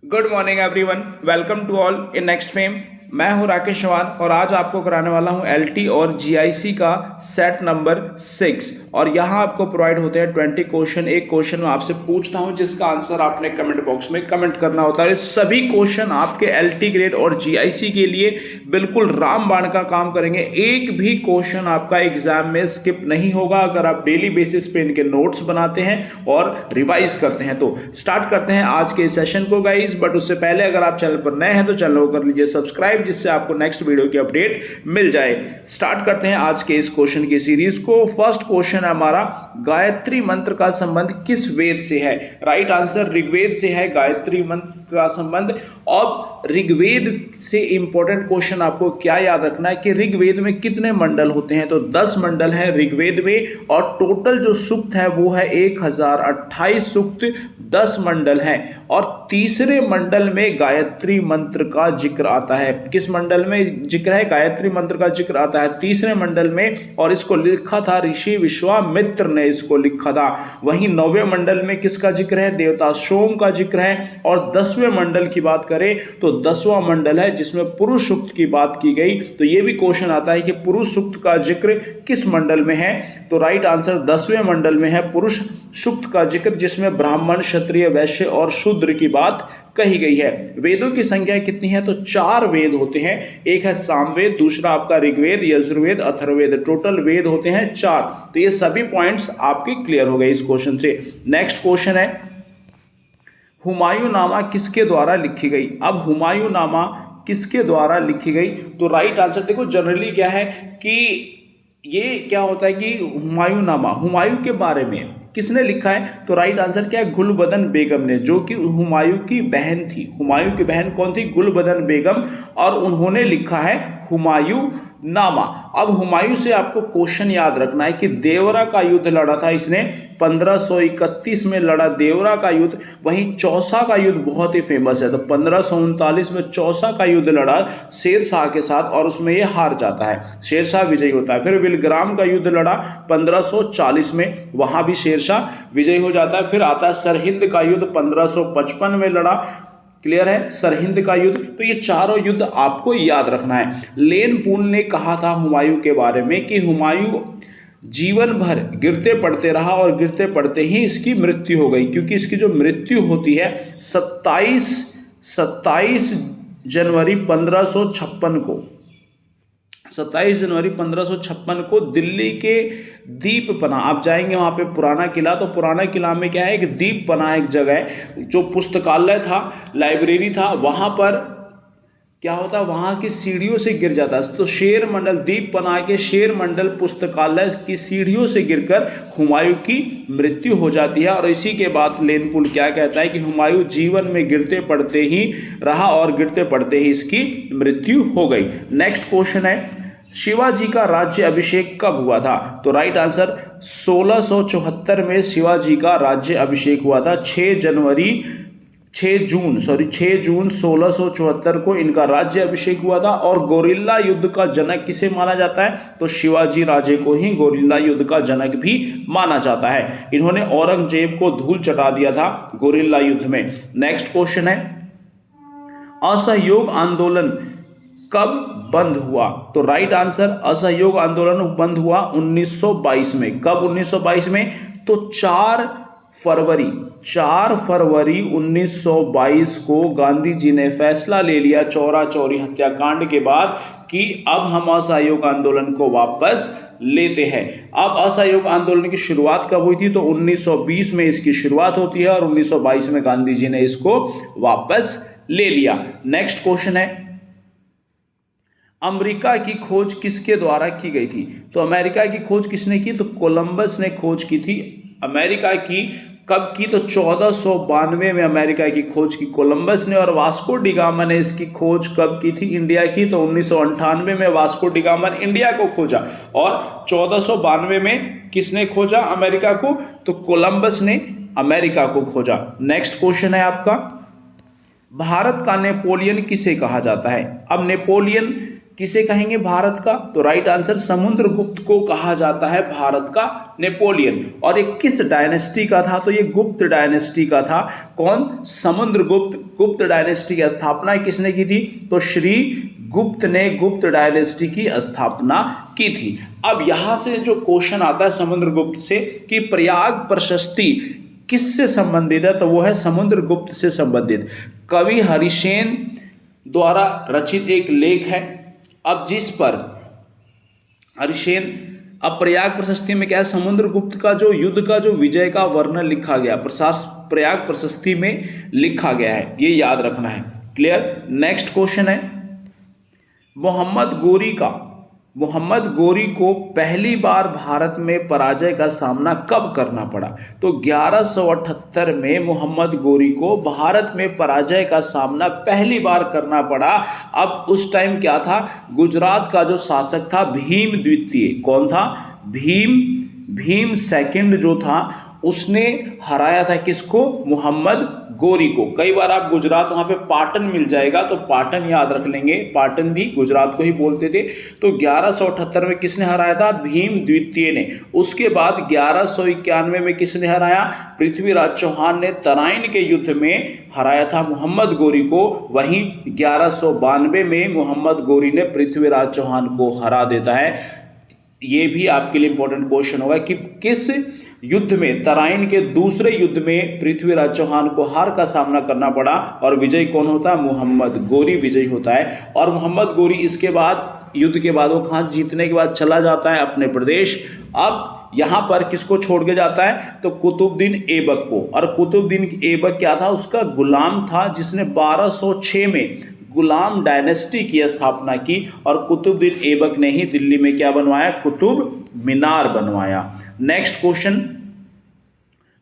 Good morning everyone, welcome to all in next fame. मैं हूं राकेश चौहान और आज आपको कराने वाला हूं एलटी और जीआईसी का सेट नंबर 6। और यहां आपको प्रोवाइड होते हैं 20 क्वेश्चन। एक क्वेश्चन मैं आपसे पूछता हूं जिसका आंसर आपने कमेंट बॉक्स में कमेंट करना होता है। सभी क्वेश्चन आपके एलटी ग्रेड और जीआईसी के लिए बिल्कुल रामबाण का काम करेंगे। एक भी क्वेश्चन आपका एग्जाम में स्किप नहीं होगा अगर आप डेली बेसिस पे इनके नोट्स बनाते हैं और रिवाइज करते हैं। तो स्टार्ट करते हैं आज के सेशन को गाइस। बट उससे पहले अगर आप चैनल पर नए हैं तो चैनल को कर लीजिए सब्सक्राइब, जिससे आपको नेक्स्ट वीडियो की अपडेट मिल जाए। स्टार्ट करते हैं आज के इस क्वेश्चन की सीरीज को। फर्स्ट क्वेश्चन है हमारा, गायत्री मंत्र का संबंध किस वेद से है? राइट आंसर ऋग्वेद से है गायत्री मंत्र का संबंध। अब ऋग्वेद से इंपॉर्टेंट क्वेश्चन आपको क्या याद रखना है कि ऋग्वेद में कितने मंडल होते हैं? तो 10 मंडल है ऋग्वेद में और टोटल जो सूक्त है वो है 1028 सूक्त, 10 मंडल हैं। और तीसरे मंडल में गायत्री मंत्र का जिक्र आता है। किस मंडल में जिक्र है? गायत्री मंत्र का जिक्र आता है तीसरे मंडल में, और इसको लिखा था ऋषि विश्वामित्र ने इसको लिखा था। वहीं 9वें मंडल में किसका जिक्र है? देवता सोम का जिक्र है। और 10वें मंडल की बात करें तो 10वां मंडल है जिसमें पुरुष सूक्त की बात की गई। तो यह भी क्वेश्चन आता है कि पुरुष सूक्त का जिक्र किस मंडल में है? तो राइट आंसर 10वें मंडल में है पुरुष सूक्त का जिक्र, जिसमें ब्राह्मण, क्षत्रिय, वैश्य और शूद्र की बात कही गई है। वेदों की संख्या कितनी है? तो 4 वेद होते हैं। एक है सामवेद, दूसरा आपका ऋग्वेद, यजुर्वेद, अथर्ववेद। टोटल वेद होते हैं 4। तो ये सभी पॉइंट्स आपके क्लियर हो गए इस क्वेश्चन से। नेक्स्ट क्वेश्चन है, हुमायूं नामा किसके द्वारा लिखी गई? अब हुमायूं नामा किसके द्वारा लिखी गई? तो राइट आंसर देखो, जनरली क्या है कि ये क्या होता है कि हुमायूं नामा, हुमायूं के बारे में किसने लिखा है? तो राइट आंसर क्या है? गुलबदन बेगम ने, जो कि हुमायूं की बहन थी। हुमायूं की बहन कौन थी? गुलबदन बेगम। और उन्होंने लिखा है हुमायूं नामा। अब हुमायूं से आपको क्वेश्चन याद रखना है कि देवरा का युद्ध लड़ा था इसने, 1531 में लड़ा देवरा का युद्ध। वहीं चौसा का युद्ध बहुत ही फेमस है। तो 1539 में चौसा का युद्ध लड़ा शेरशाह के साथ और उसमें ये हार जाता है, शेरशाह विजयी होता है। फिर विलग्राम का युद्ध लड़ा 1540 में, वहां भी शेरशाह विजयी हो जाता है। फिर आता है सरहिंद का युद्ध 1555 में लड़ा, क्लियर है, सरहिंद का युद्ध। तो ये चारों युद्ध आपको याद रखना है। लेन पूल ने कहा था हुमायूं के बारे में कि हुमायूं जीवन भर गिरते पड़ते रहा और गिरते पड़ते ही इसकी मृत्यु हो गई, क्योंकि इसकी जो मृत्यु होती है 27 जनवरी 1556 को, 27 जनवरी 1556 को दिल्ली के दीपपना, आप जाएंगे वहाँ पे पुराना किला, तो पुराना किला में क्या है, एक दीपपना एक जगह है, जो पुस्तकालय था, लाइब्रेरी था, वहाँ पर क्या होता है, वहाँ की सीढ़ियों से गिर जाता है। तो शेर मंडल, दीपपना के शेर मंडल पुस्तकालय की सीढ़ियों से गिरकर हुमायूं की मृत्यु हो जाती है। और इसी के बाद लेनपुल क्या कहता है कि हुमायूं जीवन में गिरते पड़ते ही रहा और गिरते पड़ते ही इसकी मृत्यु हो गई। नेक्स्ट क्वेश्चन है, शिवाजी का राज्य अभिषेक कब हुआ था? तो राइट आंसर 1674 में शिवाजी का राज्य अभिषेक हुआ था। 6 जून 1674 को इनका राज्य अभिषेक हुआ था। और गोरिल्ला युद्ध का जनक किसे माना जाता है? तो शिवाजी राजे को ही गोरिल्ला युद्ध का जनक भी माना जाता है। इन्होंने औरंगजेब को धूल चटा दिया था गोरिल्ला युद्ध में। नेक्स्ट क्वेश्चन है, असहयोग आंदोलन कब बंद हुआ? तो राइट आंसर असहयोग आंदोलन बंद हुआ 1922 में। कब 1922 में? तो 4 फरवरी 1922 को गांधी जी ने फैसला ले लिया चौरा चौरी हत्याकांड के बाद कि अब हम असहयोग आंदोलन को वापस लेते हैं। अब असहयोग आंदोलन की शुरुआत कब हुई थी? तो 1920 में इसकी शुरुआत होती है और 1922 में गांधी जी ने इसको वापस ले लिया। नेक्स्ट क्वेश्चन है, अमेरिका की खोज किसके द्वारा की गई थी? तो अमेरिका की खोज किसने की? तो कोलंबस ने खोज की थी अमेरिका की। कब की? तो 1492 में अमेरिका की खोज की कोलंबस ने। और वास्को डी गामा ने इसकी खोज कब की थी? इंडिया की। तो 1998 में वास्को डी गामा ने इंडिया को खोजा। और 1492 में किसने खोजा अमेरिका को? तो कोलंबस ने अमेरिका को खोजा। नेक्स्ट क्वेश्चन है आपका, भारत का नेपोलियन किसे कहा जाता है? अब नेपोलियन किसे कहेंगे भारत का? तो राइट आंसर समुद्रगुप्त को कहा जाता है भारत का नेपोलियन। और ये किस डायनेस्टी का था? तो ये गुप्त डायनेस्टी का था। कौन? समुद्रगुप्त। गुप्त डायनेस्टी की स्थापना किसने की थी? तो श्री गुप्त ने गुप्त डायनेस्टी की स्थापना की थी। अब यहां से जो क्वेश्चन आता है समुद्रगुप्त से कि प्रयाग प्रशस्ति किससे संबंधित है? तो वो है समुद्रगुप्त से संबंधित। कवि हरिसेन द्वारा रचित एक लेख है। अब जिस पर हरिसेन, अब प्रयाग प्रशस्ति में क्या है? समुद्रगुप्त का जो युद्ध का जो विजय का वर्णन लिखा गया प्रयाग प्रशस्ति में लिखा गया है, ये याद रखना है। क्लियर? नेक्स्ट क्वेश्चन है मोहम्मद गोरी को पहली बार भारत में पराजय का सामना कब करना पड़ा? तो 1178 में मोहम्मद गोरी को भारत में पराजय का सामना पहली बार करना पड़ा। अब उस टाइम क्या था? गुजरात का जो शासक था भीम द्वितीय। कौन था? भीम सेकंड जो था उसने हराया था किसको? मोहम्मद गोरी को। कई बार आप गुजरात, वहां पे पाटन मिल जाएगा तो पाटन याद रख लेंगे, पाटन भी गुजरात को ही बोलते थे। तो 1178 में किसने हराया था? भीम द्वितीय ने। उसके बाद 1191 में किसने हराया? पृथ्वीराज चौहान ने तराइन के युद्ध में हराया था मोहम्मद गोरी को। वहीं 1192 में मोहम्मद गोरी ने पृथ्वीराज चौहान को हरा देता है। ये भी आपके लिए इंपॉर्टेंट क्वेश्चन होगा कि किस युद्ध में, तराइन के दूसरे युद्ध में पृथ्वीराज चौहान को हार का सामना करना पड़ा और विजयी कौन होता है? मोहम्मद गोरी विजयी होता है। और मोहम्मद गोरी इसके बाद, युद्ध के बाद वो कहाँ जीतने के बाद चला जाता है? अपने प्रदेश। अब यहाँ पर किसको छोड़ के जाता है? तो कुतुबुद्दीन ऐबक को। और कुतुबुद्दीन ऐबक क्या था? उसका गुलाम था जिसने 1206 में गुलाम डायनेस्टी की स्थापना की। और कुतुबुद्दीन ऐबक ने ही दिल्ली में क्या बनवाया? कुतुब मीनार बनवाया। नेक्स्ट क्वेश्चन,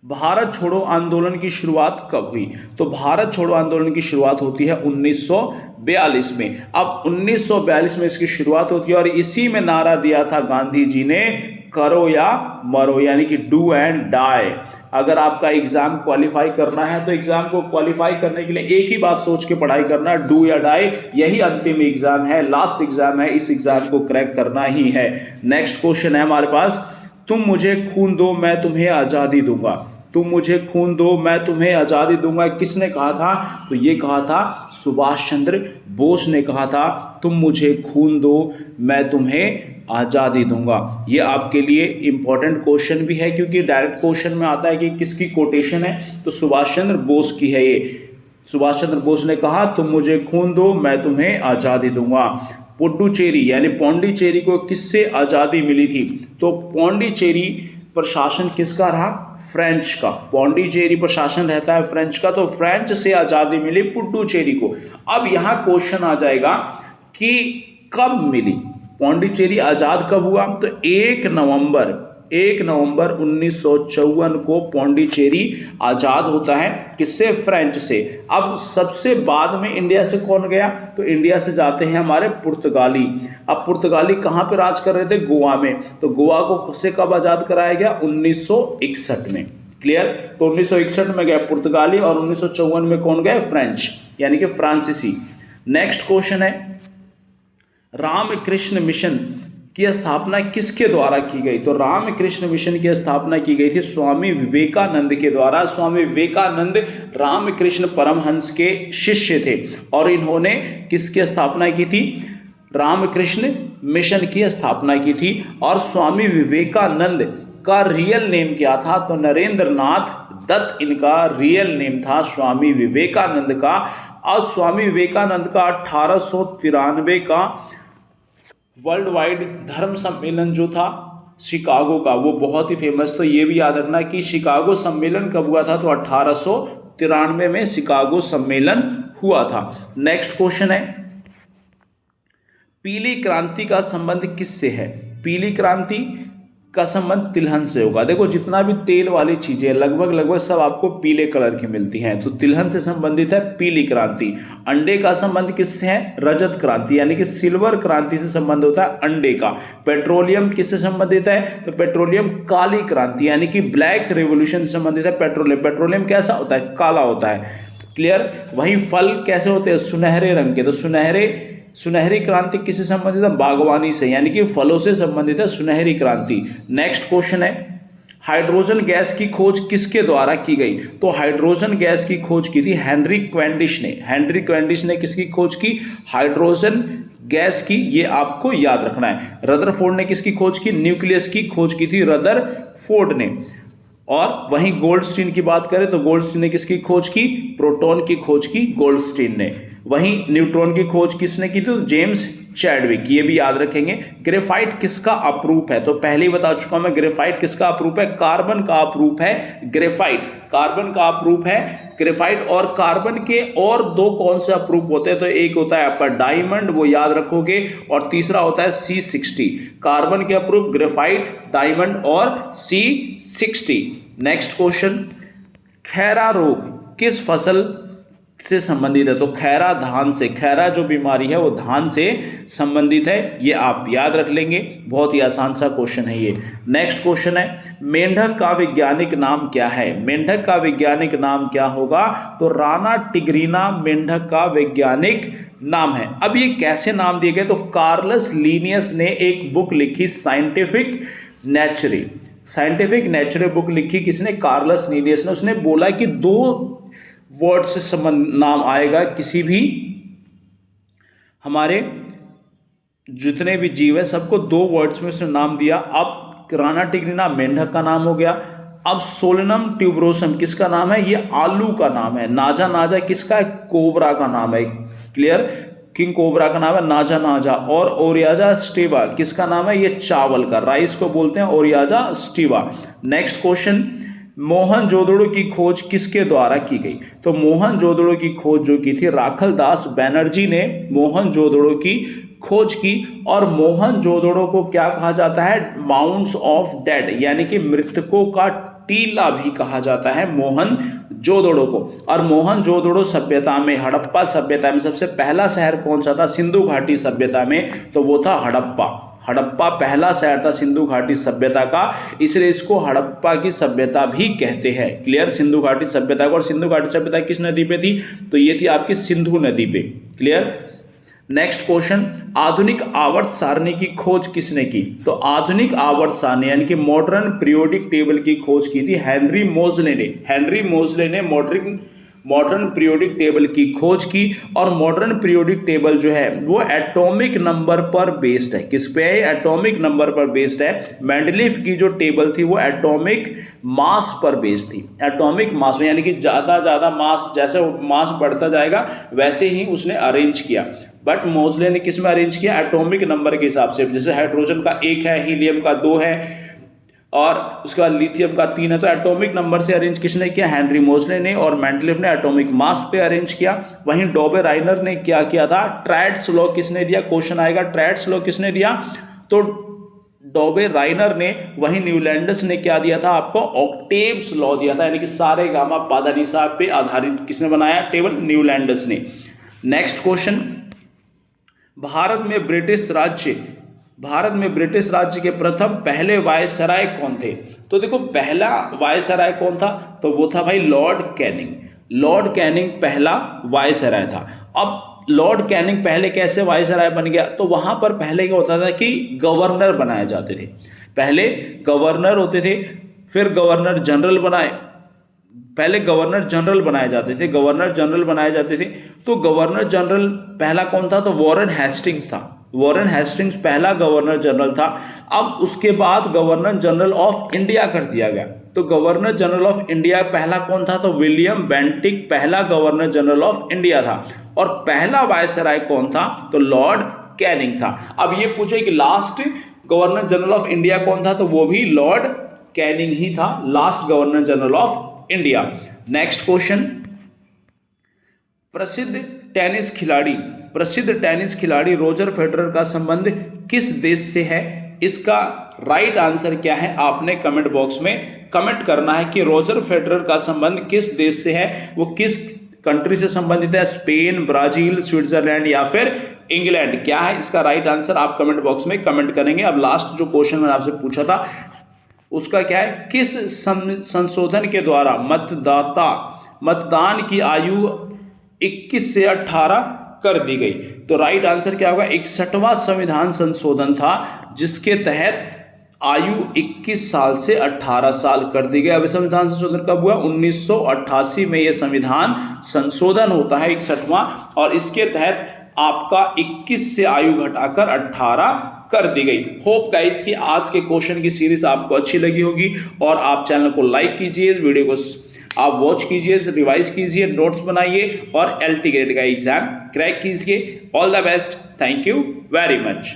भारत छोड़ो आंदोलन की शुरुआत कब हुई? तो भारत छोड़ो आंदोलन की शुरुआत होती है 1942 में। अब 1942 में इसकी शुरुआत होती है और इसी में नारा दिया था गांधी जी ने, करो या मरो, यानी कि डू एंड डाई। अगर आपका एग्जाम क्वालिफाई करना है तो एग्जाम को क्वालिफाई करने के लिए एक ही बात सोच के पढ़ाई करना, डू या डाई। यही अंतिम एग्जाम है, लास्ट एग्जाम है, इस एग्जाम को क्रैक करना ही है। नेक्स्ट क्वेश्चन है हमारे पास, तुम मुझे खून दो मैं तुम्हें आजादी दूंगा। तुम मुझे खून दो मैं तुम्हें आज़ादी दूंगा, किसने कहा था? तो ये कहा था सुभाष चंद्र बोस ने कहा था, तुम मुझे खून दो मैं तुम्हें आज़ादी दूंगा। ये आपके लिए इंपॉर्टेंट क्वेश्चन भी है क्योंकि डायरेक्ट क्वेश्चन में आता है कि किसकी कोटेशन है, तो सुभाष चंद्र बोस की है ये। सुभाष चंद्र बोस ने कहा तुम मुझे खून दो मैं तुम्हें आज़ादी दूंगा। पुडुचेरी यानी पौंडीचेरी को किससे आज़ादी मिली थी? तो पौंडीचेरी प्रशासन किसका रहा? फ्रेंच का। पौंडीचेरी प्रशासन रहता है फ्रेंच का, तो फ्रेंच से आज़ादी मिली पुडुचेरी को। अब यहाँ क्वेश्चन आ जाएगा कि कब मिली, पौंडीचेरी आज़ाद कब हुआ? तो 1 नवंबर 1954 को पौंडीचेरी आज़ाद होता है। किससे? फ्रेंच से। अब सबसे बाद में इंडिया से कौन गया? तो इंडिया से जाते हैं हमारे पुर्तगाली। अब पुर्तगाली कहाँ पे राज कर रहे थे? गोवा में। तो गोवा को से कब आज़ाद कराया गया? 1961 में। क्लियर? तो 1961 में गया पुर्तगाली और 1954 में कौन गए? फ्रेंच, यानी कि फ्रांसीसी। नेक्स्ट क्वेश्चन है, रामकृष्ण मिशन की स्थापना किसके द्वारा की गई? तो रामकृष्ण मिशन की स्थापना की गई थी स्वामी विवेकानंद के द्वारा। स्वामी विवेकानंद रामकृष्ण परमहंस के शिष्य थे और इन्होंने किसकी स्थापना की थी? रामकृष्ण मिशन की स्थापना की थी। और स्वामी विवेकानंद का रियल नेम क्या था? तो नरेंद्र नाथ दत्त इनका रियल नेम था स्वामी विवेकानंद का। और स्वामी विवेकानंद का 1893 का वर्ल्ड वाइड धर्म सम्मेलन जो था शिकागो का, वो बहुत ही फेमस। तो ये भी याद रखना कि शिकागो सम्मेलन कब हुआ था? तो 1893 में शिकागो सम्मेलन हुआ था। नेक्स्ट क्वेश्चन है, पीली क्रांति का संबंध किससे है? पीली क्रांति का संबंध तिलहन से होगा। देखो जितना भी तेल वाली चीजें लगभग सब आपको पीले कलर की मिलती हैं, तो तिलहन से संबंधित है पीली क्रांति। अंडे का संबंध किससे है? रजत क्रांति, यानी कि सिल्वर क्रांति से संबंध होता है अंडे का। पेट्रोलियम किससे संबंधित है? तो पेट्रोलियम काली क्रांति यानी कि ब्लैक रेवोल्यूशन से संबंधित है पेट्रोलियम। पेट्रोलियम कैसा होता है? काला होता है। क्लियर? वहीं फल कैसे होते हैं? सुनहरे रंग के। तो सुनहरे सुनहरी क्रांति किससे संबंधित है? बागवानी से, यानी कि फलों से संबंधित है सुनहरी क्रांति। नेक्स्ट क्वेश्चन है, हाइड्रोजन गैस की खोज किसके द्वारा की गई? तो हाइड्रोजन गैस की खोज की थी हेनरी क्वेंडिश ने। हेनरी क्वेंडिश ने किसकी खोज की? हाइड्रोजन गैस की, ये आपको याद रखना है। रदरफोर्ड ने किसकी खोज की? न्यूक्लियस की खोज की थी रदरफोर्ड ने। और वहीं गोल्डस्टीन की बात करें तो गोल्डस्टीन ने किसकी खोज की? प्रोटॉन की खोज की गोल्डस्टीन ने। वहीं न्यूट्रॉन की खोज किसने की थी? तो जेम्स चैडविक, ये भी याद रखेंगे। ग्रेफाइट किसका अपरूप है? तो पहले ही बता चुका मैं, ग्रेफाइट किसका अपरूप है? कार्बन का अपरूप है ग्रेफाइट, कार्बन का अपरूप है ग्रेफाइट। और कार्बन के और दो कौन से अपरूप होते हैं? तो एक होता है आपका डायमंड, वो याद रखोगे, और तीसरा होता है C60। कार्बन के अपरूप ग्रेफाइट, डायमंड और C60। नेक्स्ट क्वेश्चन, खैरा रोग किस फसल से संबंधित है? तो खैरा धान से, खैरा जो बीमारी है वो धान से संबंधित है, ये आप याद रख लेंगे। बहुत ही आसान सा क्वेश्चन है ये। नेक्स्ट क्वेश्चन है, मेंढक का वैज्ञानिक नाम क्या है? मेंढक का वैज्ञानिक नाम क्या होगा? तो राना टिग्रीना मेंढक का वैज्ञानिक नाम है। अब ये कैसे नाम दिए गए? तो कार्लस लिनियस ने एक बुक लिखी साइंटिफिक नेचरे, साइंटिफिक नेचरे बुक लिखी किसने? कार्लस लिनियस ने। उसने बोला कि दो वर्ड से संबंध नाम आएगा किसी भी, हमारे जितने भी जीव है सबको दो वर्ड्स में उसने नाम दिया। अब राना टिग्रीना मेंढक का नाम हो गया। अब सोलेनम ट्यूबरोसम किसका नाम है? ये आलू का नाम है। नाजा नाजा किसका है? कोबरा का नाम है। क्लियर? किंग कोबरा का नाम है नाजा नाजा। और ओरियाजा स्टीवा किसका नाम है? ये चावल का, राइस को बोलते हैं ओरियाजा स्टीवा। नेक्स्ट क्वेश्चन, मोहनजोदड़ो की खोज किसके द्वारा की गई? तो मोहनजोदड़ो की खोज जो की थी राखल दास बैनर्जी ने मोहनजोदड़ो की खोज की। और मोहनजोदड़ो को क्या कहा जाता है? माउंट्स ऑफ डेड, यानी कि मृतकों का टीला भी कहा जाता है मोहनजोदड़ो को। और मोहनजोदड़ो सभ्यता में, हड़प्पा सभ्यता में सबसे पहला शहर कौन सा था सिंधु घाटी सभ्यता में? तो वो था हड़प्पा। हड़प्पा पहला शहर था सिंधु घाटी सभ्यता का, इसलिए इसको हड़प्पा की सभ्यता भी कहते हैं। क्लियर? सिंधु घाटी सभ्यता को। और सिंधु घाटी सभ्यता किस नदी पे थी? तो ये थी आपकी सिंधु नदी पे। क्लियर? नेक्स्ट क्वेश्चन, आधुनिक आवर्त सारणी की खोज किसने की? तो आधुनिक आवर्त सारणी यानी कि मॉडर्न पीरियोडिक टेबल की खोज की थी हेनरी मोजले ने। हेनरी मोजले ने मॉडर्न पीरियोडिक टेबल की खोज की। और मॉडर्न पीरियोडिक टेबल जो है वो एटॉमिक नंबर पर बेस्ड है। किस पे है? एटॉमिक नंबर पर बेस्ड है। मेंडलीफ की जो टेबल थी वो एटॉमिक मास पर बेस्ड थी। एटॉमिक मास में, यानी कि ज़्यादा मास, जैसे मास बढ़ता जाएगा वैसे ही उसने अरेंज किया। बट मोजले ने किस में अरेंज किया? एटॉमिक नंबर के हिसाब से। जैसे हाइड्रोजन का 1 है, हीलियम का 2 है, और उसके बाद लिथियम का 3 है। तो एटॉमिक नंबर से अरेंज किसने किया? हेनरी मोजले ने। और मेंडलीफ ने एटॉमिक मास पे अरेंज किया। वहीं डॉबे राइनर ने क्या किया था? ट्रेड्स लॉ किसने दिया? क्वेश्चन आएगा, ट्रेड्स लॉ किसने दिया? तो डॉबे राइनर ने। वहीं न्यूलैंडस ने क्या दिया था आपको? ऑक्टेव्स लॉ दिया था, यानी कि सारे गामा पादा निसा पे आधारित किसने बनाया टेबल? न्यूलैंडस ने। नेक्स्ट क्वेश्चन, भारत में ब्रिटिश राज्य के प्रथम पहले वायसराय कौन थे? तो देखो, पहला वायसराय कौन था? तो वो था भाई लॉर्ड कैनिंग। लॉर्ड कैनिंग पहला वायसराय था। अब लॉर्ड कैनिंग पहले कैसे वायसराय बन गया? तो वहां पर पहले क्या होता था कि गवर्नर बनाए जाते थे। पहले गवर्नर होते थे, फिर गवर्नर जनरल बनाए, पहले गवर्नर जनरल बनाए जाते थे, गवर्नर जनरल बनाए जाते थे। तो गवर्नर जनरल पहला कौन था? तो वॉरेन हेस्टिंग्स था। वॉरेन हेस्टिंग्स पहला गवर्नर जनरल था। अब उसके बाद गवर्नर जनरल ऑफ इंडिया कर दिया गया। तो गवर्नर जनरल ऑफ इंडिया पहला कौन था? तो विलियम बेंटिक पहला गवर्नर जनरल ऑफ इंडिया था। और पहला वायसराय कौन था? तो लॉर्ड कैनिंग था। अब ये पूछे कि last governor general of India कौन था? तो वो भी लॉर्ड कैनिंग ही था, last governor general of India. Next question, प्रसिद्ध टेनिस खिलाड़ी रोजर फेडरर का संबंध किस देश से है? इसका राइट आंसर क्या है? आपने कमेंट बॉक्स में कमेंट करना है कि रोजर फेडरर का संबंध किस देश से है, वो किस कंट्री से संबंधित है? स्पेन, ब्राजील, स्विट्जरलैंड या फिर इंग्लैंड? क्या है इसका राइट आंसर? आप कमेंट बॉक्स में कमेंट करेंगे। अब लास्ट जो क्वेश्चन मैंने आपसे पूछा था उसका क्या है? किस संशोधन के द्वारा मतदान की आयु 21 से 18 कर दी गई। तो राइट आंसर क्या होगा, 61वां संविधान संशोधन था जिसके तहत आयु 21 साल से 18 साल कर दी गई। अब संविधान संशोधन कब हुआ, 1988 में यह संविधान संशोधन होता है 61वां, और इसके तहत आपका 21 से आयु घटाकर 18 कर दी गई। होप गाइस कि आज के क्वेश्चन की सीरीज आपको अच्छी लगी होगी, और आप चैनल को लाइक कीजिए, वीडियो को आप वॉच कीजिए, रिवाइज कीजिए, नोट्स बनाइए और LT ग्रेड का एग्जाम क्रैक कीजिए। All the best, thank you very much.